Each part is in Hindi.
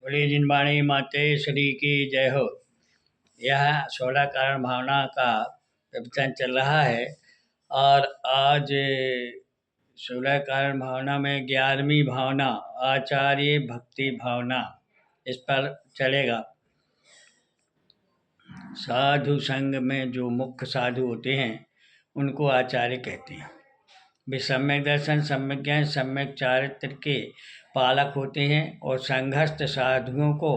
बड़ी जिनवाणी माते श्री की जय हो। यह 16 कारण भावना का प्रवचन चल रहा है और आज 16 कारण भावना में 11वीं भावना आचार्य भक्ति भावना इस पर चलेगा। साधु संघ में जो मुख्य साधु होते हैं उनको आचार्य कहते हैं। वे सम्यक दर्शन, सम्यक ज्ञान, सम्यक चारित्र के पालक होते हैं और संघस्थ साधुओं को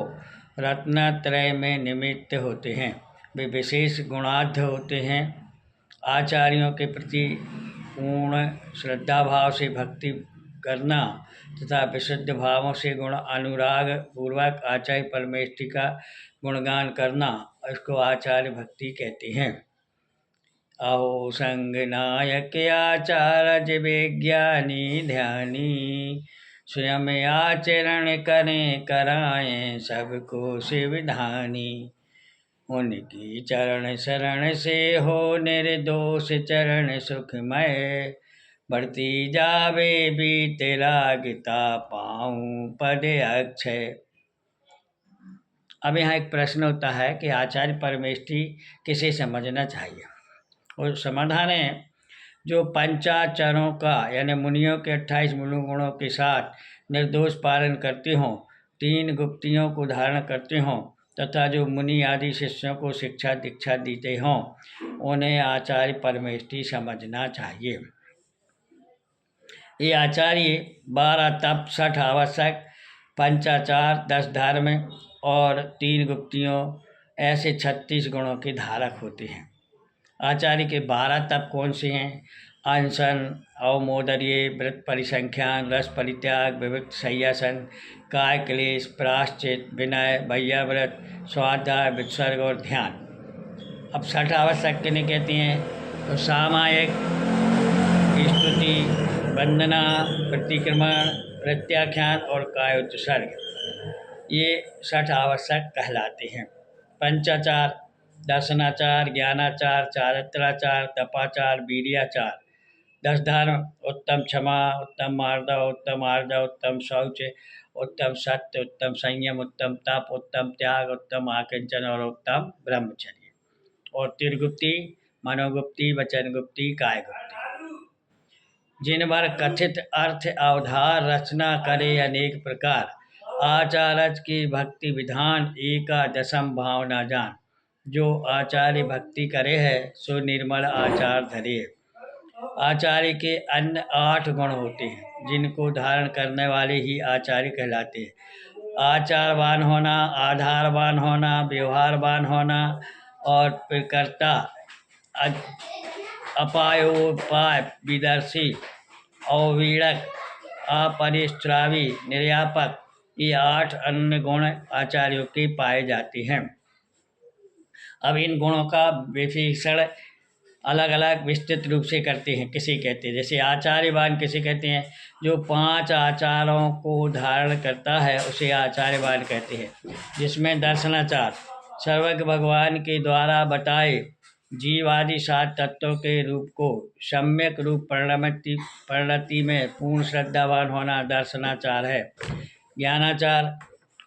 रत्नत्रय में निमित्त होते हैं। वे विशेष गुणाढ्य होते हैं। आचार्यों के प्रति पूर्ण श्रद्धा भाव से भक्ति करना तथा विशुद्ध भावों से गुण अनुराग पूर्वक आचार्य परमेष्ठी का गुणगान करना, इसको आचार्य भक्ति कहते हैं। अहो संग नायक आचार्य विज्ञानी ध्यानी, स्वयं आचरण करें कराएं सबको शिवधानी। उनकी चरण शरण से हो निर्दोष चरण सुखमय, बढ़ती जावे बीत लागता पाऊं पद अक्षय। अब यहाँ एक प्रश्न होता है कि आचार्य परमेष्ठी किसे समझना चाहिए। और समाधान है, जो पंचाचरों का यानी मुनियों के 28 मूल गुणों के साथ निर्दोष पालन करते हों, 3 गुप्तियों को धारण करते हों तथा जो मुनि आदि शिष्यों को शिक्षा दीक्षा देते हों, उन्हें आचार्य परमेष्ठी समझना चाहिए। ये आचार्य 12 तप, 60 आवश्यक, पंचाचार, 10 धर्म और 3 गुप्तियों ऐसे 36 गुणों के धारक होते हैं। आचार्य के 12 तप कौन से हैं? अनशन, अवमोदर्य, व्रत परिसंख्यान, रस परित्याग, विविक्त शय्यासन, काय क्लेश, प्राश्चित, विनय, भय्याव्रत, स्वाध्याय, विसर्ग और ध्यान। अब 60 आवश्यक किन्हें कहती हैं? तो सामायिक, स्तुति, वंदना, प्रतिक्रमण, प्रत्याख्यान और कायोत्सर्ग, ये 60 आवश्यक कहलाते हैं। पंचाचार, दर्शनाचार, ज्ञानाचार, चारित्राचार, तपाचार, वीर्याचार। 10 धर्म, उत्तम क्षमा, उत्तम मार्दव, उत्तम आर्जव, उत्तम शौच, उत्तम सत्य, उत्तम संयम, उत्तम तप, उत्तम त्याग, उत्तम आकिंचन और उत्तम ब्रह्मचर्य। और त्रिगुप्ति, मनोगुप्ति, वचन गुप्ति, काय गुप्ति, जिन पर कथित अर्थ अवधार रचना करे अनेक प्रकार। आचार्य की भक्ति विधान एकादशम भावना जान, जो आचार्य भक्ति करे है सो निर्मल आचार धरे। आचार्य के अन्य 8 गुण होते हैं जिनको धारण करने वाले ही आचार्य कहलाते हैं। आचारवान होना, आधारवान होना, व्यवहारवान होना और प्रकर्ता, अपायोपाय विदर्शी, अवीड़क, अपरिश्रावी, निर्यापक, ये 8 अन्य गुण आचार्यों के पाए जाते हैं। अब इन गुणों का विशेषण अलग अलग विस्तृत रूप से करते हैं। किसे कहते हैं? जैसे आचार्यवान किसे कहते हैं? जो 5 आचारों को धारण करता है उसे आचार्यवान कहते हैं, जिसमें दर्शनाचार, सर्वज्ञ भगवान के द्वारा बताए जीव आदि 7 तत्वों के रूप को सम्यक रूप परिणति में पूर्ण श्रद्धावान होना दर्शनाचार है। ज्ञानाचार,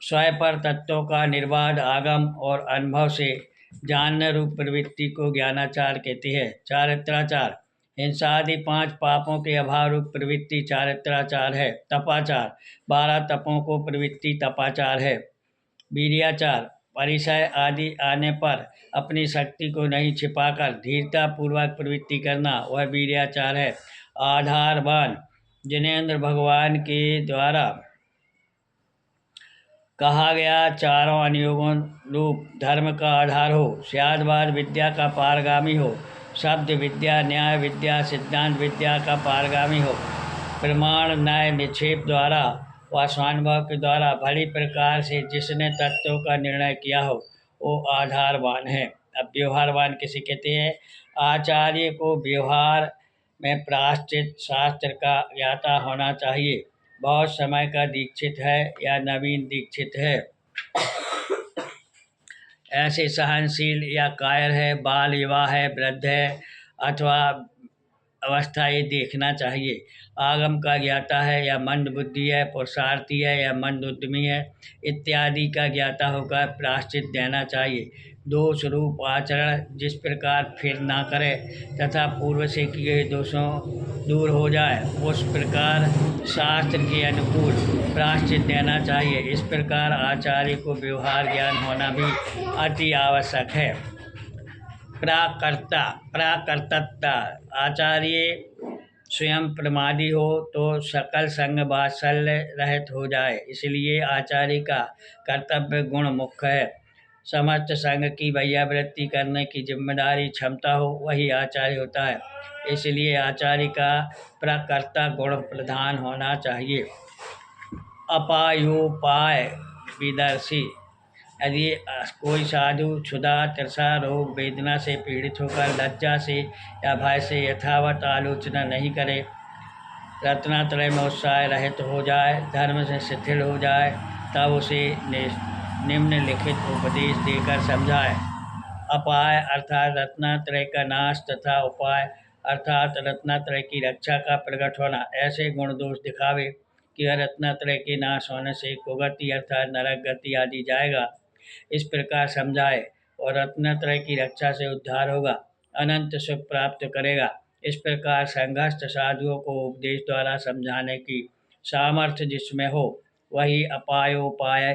स्वयं पर तत्वों का निर्बाध आगम और अनुभव से जानने रूप प्रवृत्ति को ज्ञानाचार कहते हैं। चारित्राचार, हिंसा आदि 5 पापों के अभाव रूप प्रवृत्ति चारित्राचार है। तपाचार, 12 तपों को प्रवृत्ति तपाचार है। वीर्याचार, परिचय आदि आने पर अपनी शक्ति को नहीं छिपाकर धीरता पूर्वक प्रवृत्ति करना, वह वीर्याचार है। आधारवान, जिनेन्द्र भगवान के द्वारा कहा गया चारों अनुयोगों रूप धर्म का आधार हो, स्यादवाद विद्या का पारगामी हो, शब्द विद्या, न्याय विद्या, सिद्धांत विद्या का पारगामी हो, प्रमाण न्याय निक्षेप द्वारा व स्वानुभव के द्वारा भली प्रकार से जिसने तत्वों का निर्णय किया हो, वो आधारवान है। अब व्यवहारवान किसे कहते हैं? आचार्य को व्यवहार में प्रायश्चित शास्त्र का ज्ञाता होना चाहिए। बहुत समय का दीक्षित है या नवीन दीक्षित है, ऐसे सहनशील या कायर है, बाल युवा है, वृद्ध है अथवा अवस्था ये देखना चाहिए। आगम का ज्ञाता है या मंद बुद्धि है, पुरुषार्थी है या मंद उद्यमी है, इत्यादि का ज्ञाता होकर प्रायश्चित देना चाहिए। दोष रूप आचरण जिस प्रकार फिर ना करे तथा पूर्व से किए दोषों दूर हो जाए, उस प्रकार शास्त्र के अनुकूल प्रायश्चित देना चाहिए। इस प्रकार आचार्य को व्यवहार ज्ञान होना भी अति आवश्यक है। प्राकर्तता आचार्य स्वयं प्रमादी हो तो सकल संग वात्सल्य रहित हो जाए, इसलिए आचार्य का कर्तव्य गुण मुख्य है। समस्त संग की वैयावृत्ति करने की जिम्मेदारी क्षमता हो वही आचार्य होता है, इसलिए आचार्य का प्रकर्ता गुण प्रधान होना चाहिए। अपायोपाय विदर्शी यदि कोई साधु क्षुधा तृषा रोग वेदना से पीड़ित होकर लज्जा से या भय से यथावत आलोचना नहीं करे, रत्नात्रय में उत्साह रहित हो जाए, धर्म से शिथिल हो जाए, तब उसे निम्नलिखित उपदेश देकर समझाए। अपाय अर्थात रत्नात्रय का नाश तथा उपाय अर्थात रत्नात्रय की रक्षा का प्रकट होना। ऐसे गुण दोष दिखावे कि वह रत्नात्रय के नाश होने से कुगति अर्थात नरक गति आदि जाएगा, इस प्रकार समझाए, और रत्नात्रय की रक्षा से उद्धार होगा, अनंत सुख प्राप्त करेगा। इस प्रकार संघर्ष साधुओं को उपदेश द्वारा समझाने की सामर्थ्य जिसमें हो वही अपायोपाय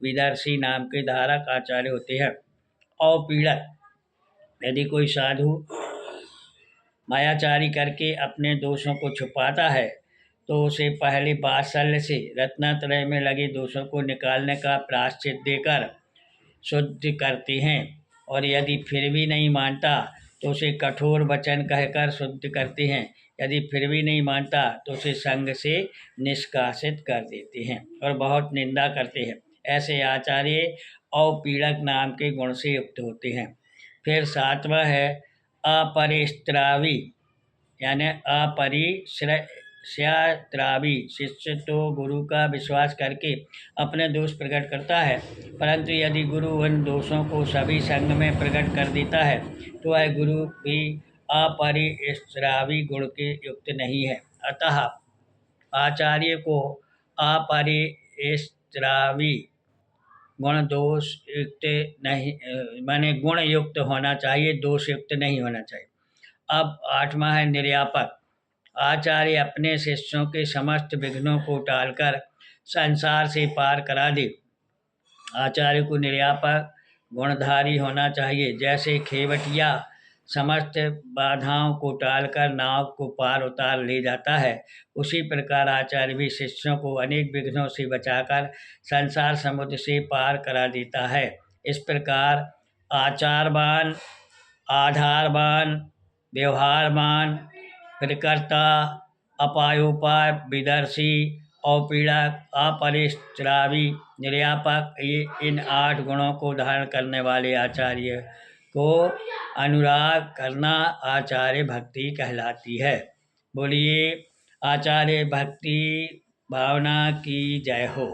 विदर्शी नाम के धारक आचार्य होते हैं। और पीड़क यदि कोई साधु मायाचारी करके अपने दोषों को छुपाता है तो उसे पहले वात्सल्य से रत्नात्रय में लगे दोषों को निकालने का प्रायश्चित देकर शुद्ध करते हैं, और यदि फिर भी नहीं मानता तो उसे कठोर वचन कहकर शुद्ध करते हैं। यदि फिर भी नहीं मानता तो उसे संग से निष्कासित कर देते हैं और बहुत निंदा करते हैं। ऐसे आचार्य औपीड़क नाम के गुण से युक्त होते हैं। फिर सातवां है अपरिस्त्रावी, यानी अपरिश्रयात्रावी। शिष्य तो गुरु का विश्वास करके अपने दोष प्रकट करता है, परंतु यदि गुरु उन दोषों को सभी संग में प्रकट कर देता है तो वह गुरु भी अपरिश्रावी गुण के युक्त नहीं है। अतः आचार्य को अपरिश्रावी गुण दोष युक्त नहीं माने गुण युक्त होना चाहिए, दोष युक्त नहीं होना चाहिए। अब आठवां है निर्यापक। आचार्य अपने शिष्यों के समस्त विघ्नों को टालकर संसार से पार करा दे। आचार्य को निर्यापक गुणधारी होना चाहिए। जैसे खेवटिया समस्त बाधाओं को टालकर नाव को पार उतार ले जाता है, उसी प्रकार आचार्य भी शिष्यों को अनेक विघ्नों से बचाकर संसार समुद्र से पार करा देता है। इस प्रकार आचारवान, आधारवान, व्यवहारवान, प्रकर्ता, अपायोपाय विदर्शी, औपीड़क, अपरिश्रावी, निर्यापक, ये इन 8 गुणों को धारण करने वाले आचार्य को अनुराग करना आचार्य भक्ति कहलाती है। बोलिए आचार्य भक्ति भावना की जय हो।